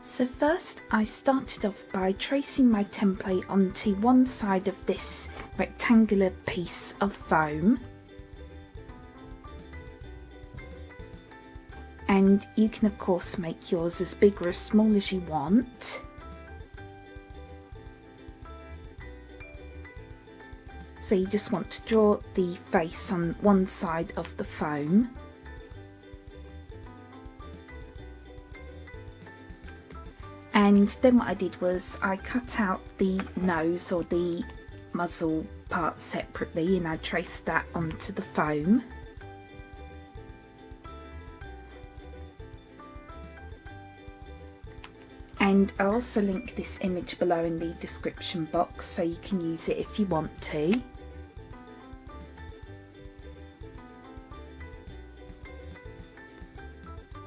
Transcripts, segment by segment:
So first I started off by tracing my template onto one side of this rectangular piece of foam, and you can of course make yours as big or as small as you want. So you just want to draw the face on one side of the foam. And then what I did was I cut out the nose or the muzzle part separately, and I traced that onto the foam. And I'll also link this image below in the description box so you can use it if you want to.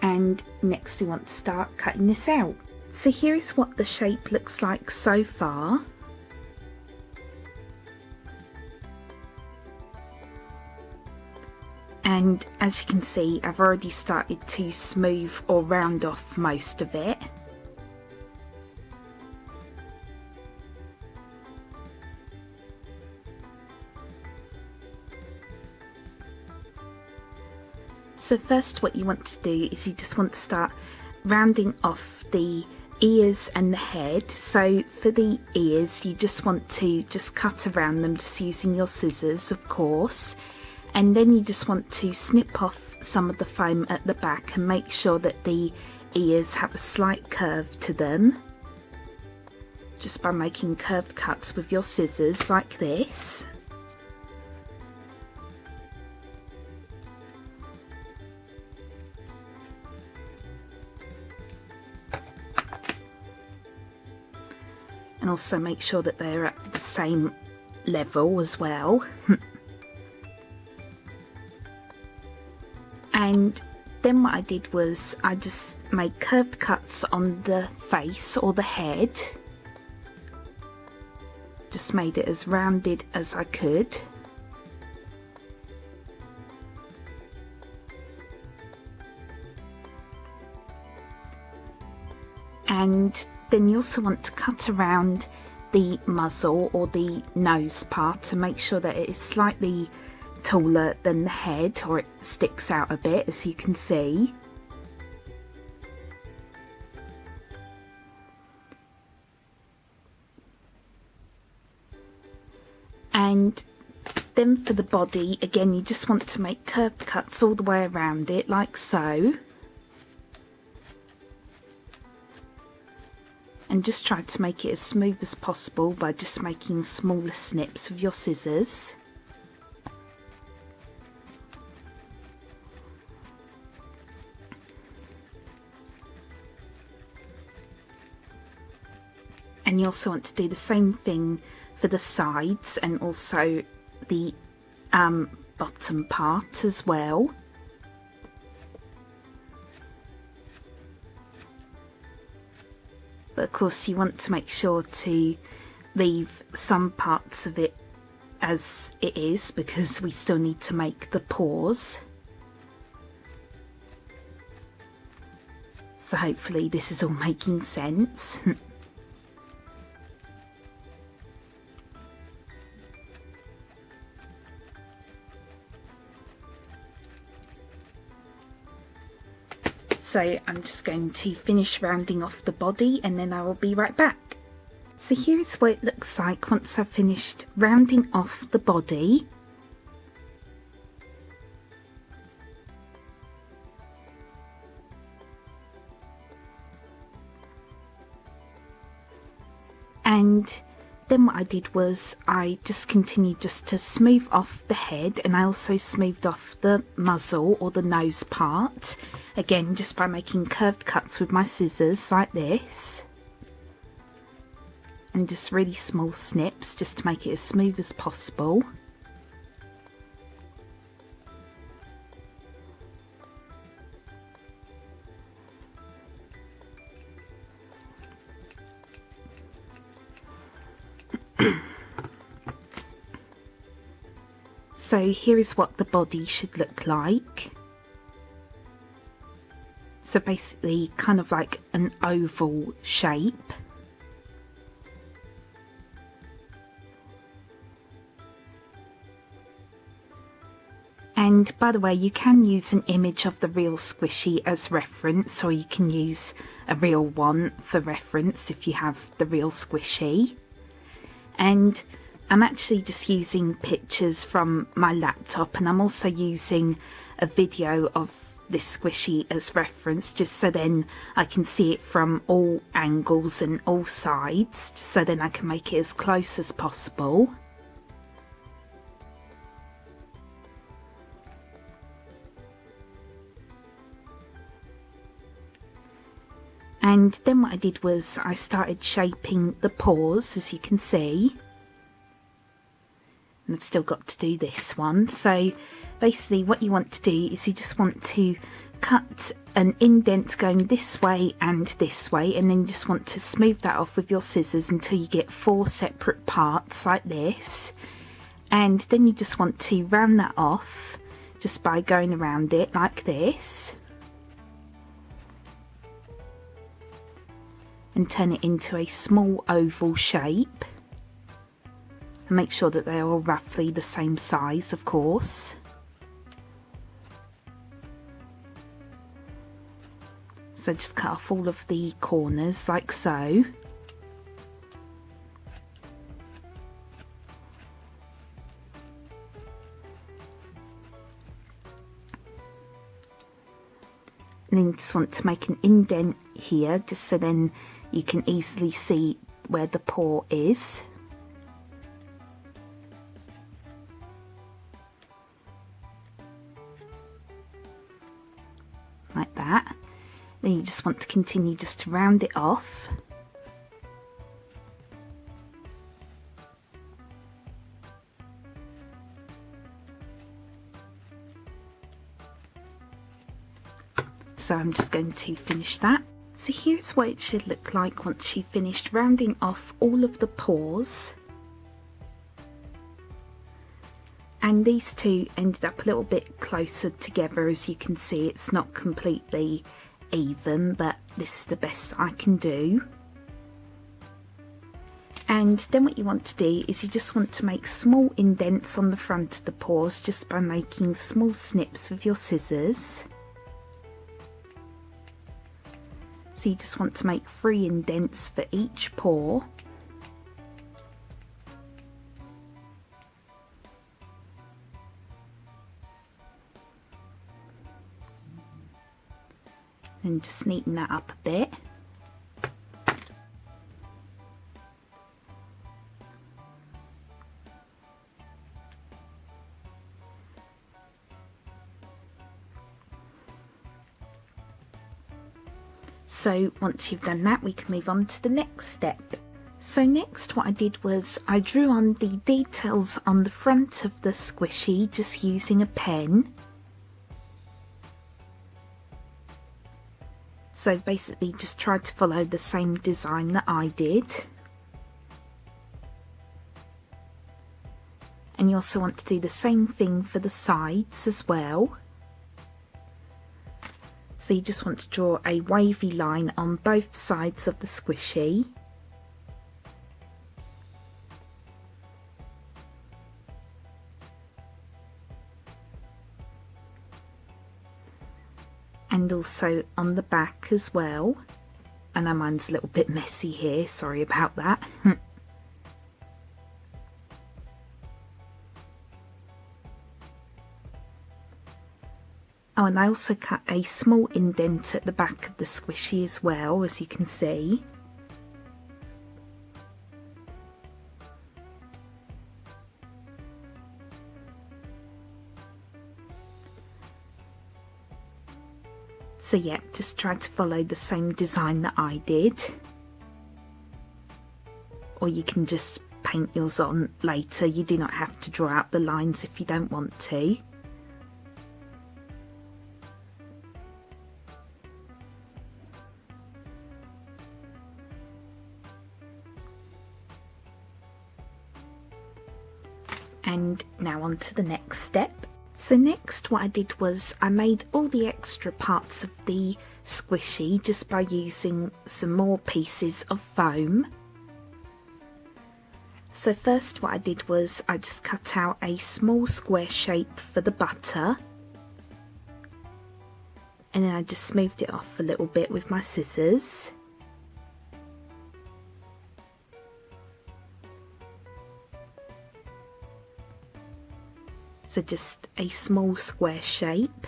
And next we want to start cutting this out. So here is what the shape looks like so far. And as you can see, I've already started to smooth or round off most of it. So first what you want to do is you just want to start rounding off the ears and the head. So for the ears you just want to cut around them just using your scissors, of course, and then you just want to snip off some of the foam at the back and make sure that the ears have a slight curve to them, just by making curved cuts with your scissors like this. And also make sure that they're at the same level as well. And then what I did was I just made curved cuts on the face or the head. Just made it as rounded as I could. And then you also want to cut around the muzzle or the nose part to make sure that it is slightly taller than the head, or it sticks out a bit, as you can see. And then for the body, again you just want to make curved cuts all the way around it, like so. And just try to make it as smooth as possible by just making smaller snips with your scissors. And you also want to do the same thing for the sides and also the bottom part as well. But of course you want to make sure to leave some parts of it as it is, because we still need to make the paws. So hopefully this is all making sense. So I'm just going to finish rounding off the body and then I will be right back. So here's what it looks like once I've finished rounding off the body. And then what I did was I just continued just to smooth off the head, and I also smoothed off the muzzle or the nose part, again just by making curved cuts with my scissors like this, and just really small snips just to make it as smooth as possible. So here is what the body should look like. So basically kind of like an oval shape. And by the way, you can use an image of the real squishy as reference, or you can use a real one for reference if you have the real squishy. And I'm actually just using pictures from my laptop, and I'm also using a video of this squishy as reference, just so then I can see it from all angles and all sides, so then I can make it as close as possible. And then what I did was I started shaping the paws, as you can see. And I've still got to do this one. So basically what you want to do is you just want to cut an indent going this way and this way, and then you just want to smooth that off with your scissors until you get 4 separate parts like this. And then you just want to round that off just by going around it like this. And turn it into a small oval shape. And make sure that they are all roughly the same size, of course. So just cut off all of the corners like so. And then you just want to make an indent here, just so then you can easily see where the paw is. Like that. Then you just want to continue just to round it off. So I'm just going to finish that. So here's what it should look like once you've finished rounding off all of the paws. And these two ended up a little bit closer together, as you can see. It's not completely even, but this is the best I can do. And then what you want to do is you just want to make small indents on the front of the paws just by making small snips with your scissors. So you just want to make 3 indents for each paw. And just neaten that up a bit. So once you've done that, we can move on to the next step. So next what I did was I drew on the details on the front of the squishy just using a pen. So basically just try to follow the same design that I did. And you also want to do the same thing for the sides as well. So you just want to draw a wavy line on both sides of the squishy. And also on the back as well. I know mine's a little bit messy here, sorry about that. Oh, and I also cut a small indent at the back of the squishy as well, as you can see. So yeah, just try to follow the same design that I did. Or you can just paint yours on later. You do not have to draw out the lines if you don't want to. And now on to the next step. So next what I did was I made all the extra parts of the squishy just by using some more pieces of foam. So first what I did was I just cut out a small square shape for the butter, and then I just smoothed it off a little bit with my scissors. So just a small square shape.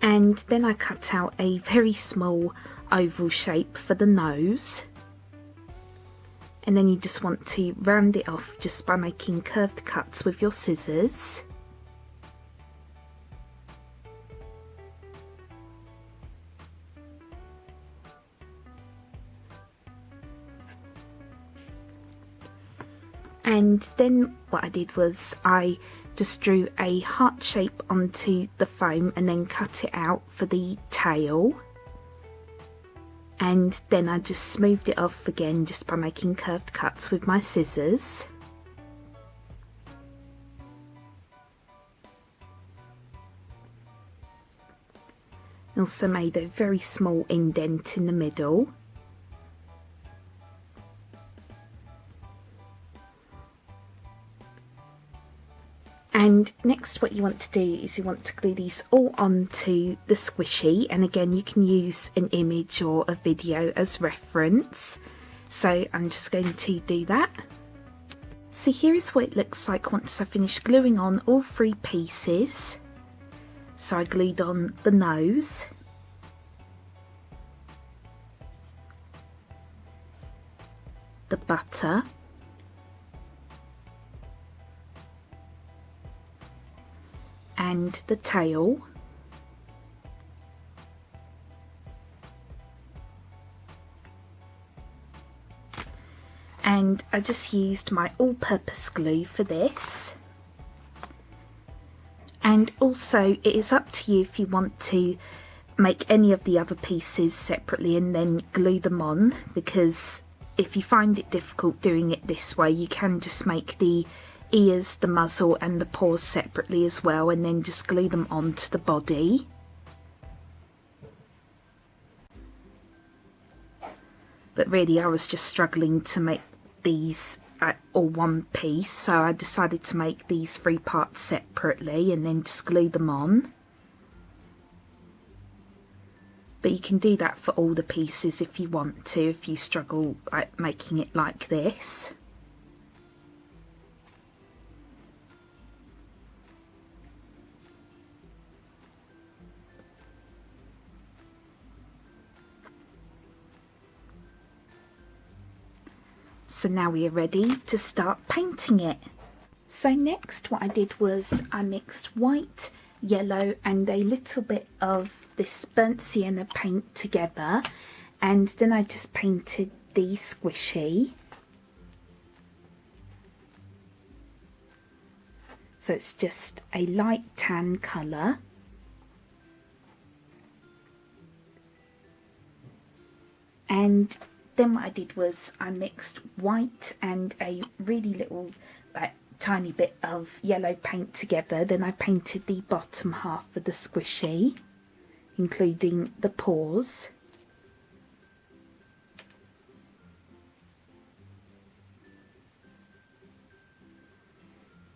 And then I cut out a very small oval shape for the nose. And then you just want to round it off just by making curved cuts with your scissors. And then what I did was I just drew a heart shape onto the foam and then cut it out for the tail. And then I just smoothed it off again just by making curved cuts with my scissors. Also made a very small indent in the middle. And next what you want to do is you want to glue these all onto the squishy, and again you can use an image or a video as reference. So I'm just going to do that. So here is what it looks like once I finished gluing on all three pieces. So I glued on the nose, the butter, and the tail, and I just used my all-purpose glue for this. And also it is up to you if you want to make any of the other pieces separately and then glue them on, because if you find it difficult doing it this way, you can just make the ears, the muzzle and the paws separately as well, and then just glue them onto the body. But really I was just struggling to make these all one piece, so I decided to make these three parts separately and then just glue them on. But you can do that for all the pieces if you want to, if you struggle making it like this. So now we are ready to start painting it. So next what I did was I mixed white, yellow and a little bit of this burnt sienna paint together, and then I just painted the squishy. So it's just a light tan colour. And then what I did was I mixed white and a really little tiny bit of yellow paint together. Then I painted the bottom half of the squishy, including the paws.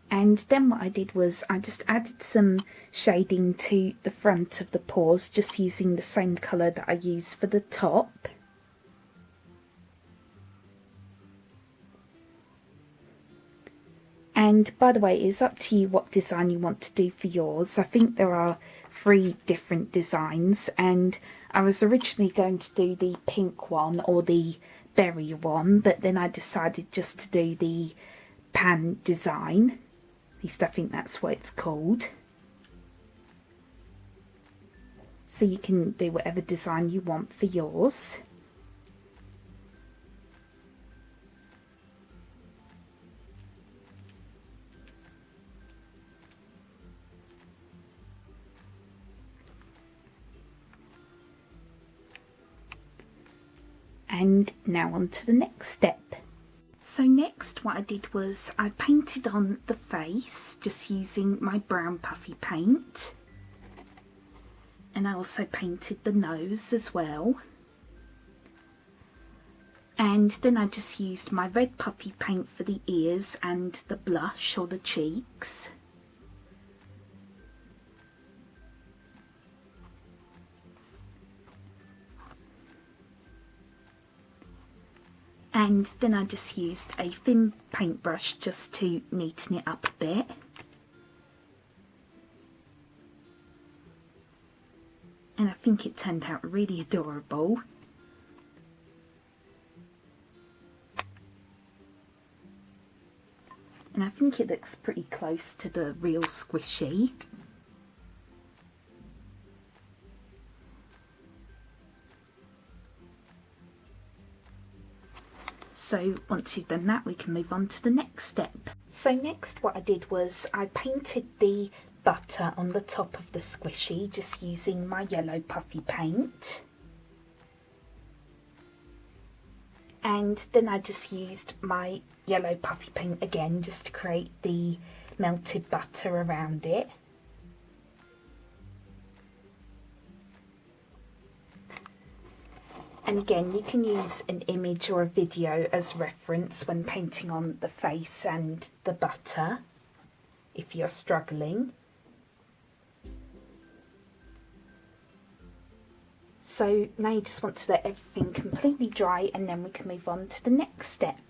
And then what I did was I just added some shading to the front of the paws, just using the same colour that I used for the top. And by the way, it's up to you what design you want to do for yours. I think there are 3 different designs, and I was originally going to do the pink one or the berry one, but then I decided just to do the pan design. At least I think that's what it's called. So you can do whatever design you want for yours. And now on to the next step. So next what I did was I painted on the face just using my brown puffy paint. And I also painted the nose as well. And then I just used my red puffy paint for the ears and the blush or the cheeks. And then I just used a thin paintbrush just to neaten it up a bit. And I think it turned out really adorable. And I think it looks pretty close to the real squishy. So once you've done that, we can move on to the next step. So next what I did was I painted the butter on the top of the squishy just using my yellow puffy paint. And then I just used my yellow puffy paint again just to create the melted butter around it. And again, you can use an image or a video as reference when painting on the face and the butter if you're struggling. So now you just want to let everything completely dry and then we can move on to the next step.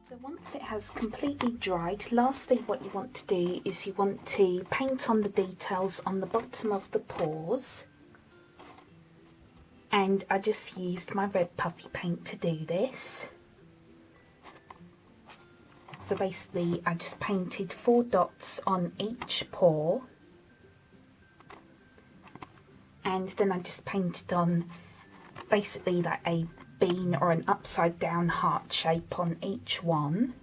So once it has completely dried, lastly what you want to do is you want to paint on the details on the bottom of the paws. And I just used my red puffy paint to do this. So basically I just painted 4 dots on each paw. And then I just painted on basically like a bean or an upside down heart shape on each one.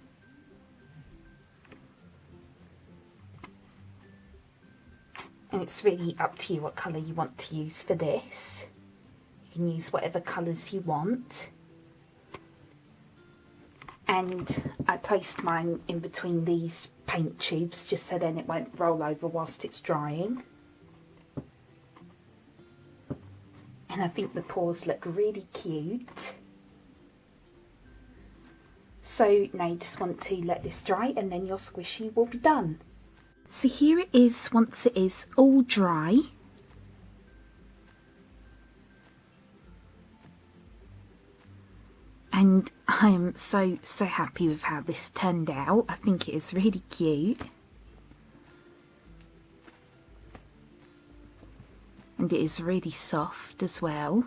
And it's really up to you what colour you want to use for this. You can use whatever colours you want. And I placed mine in between these paint tubes just so then it won't roll over whilst it's drying. And I think the paws look really cute. So now you just want to let this dry and then your squishy will be done. So here it is once it is all dry. And I'm so happy with how this turned out. I think it is really cute. And it is really soft as well.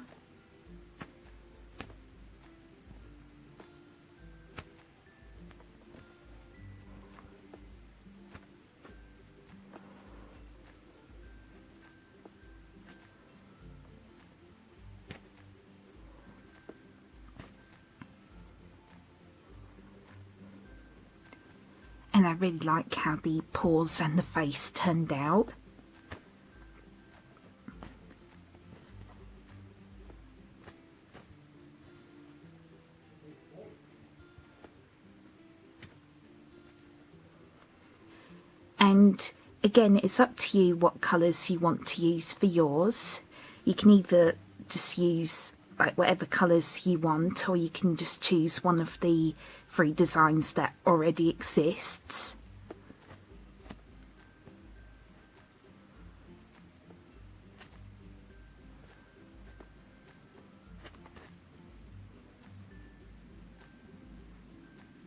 And I really like how the paws and the face turned out. And again, it's up to you what colours you want to use for yours. You can either just use like whatever colours you want, or you can just choose one of the 3 designs that already exists.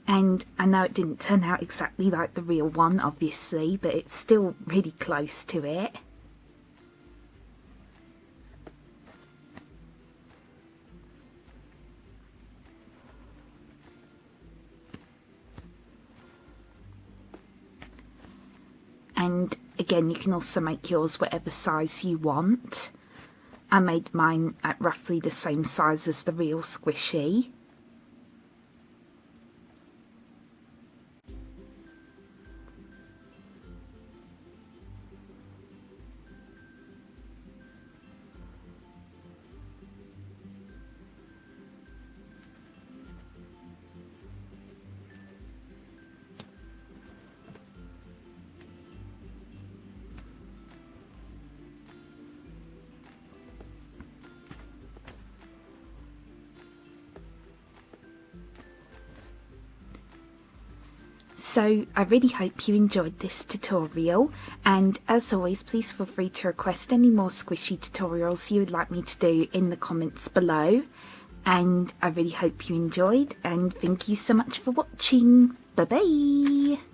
And I know it didn't turn out exactly like the real one, obviously, but it's still really close to it. and again you can also make yours whatever size you want. I made mine at roughly the same size as the real squishy. So I really hope you enjoyed this tutorial, and as always please feel free to request any more squishy tutorials you would like me to do in the comments below, and I really hope you enjoyed, and thank you so much for watching. Bye bye!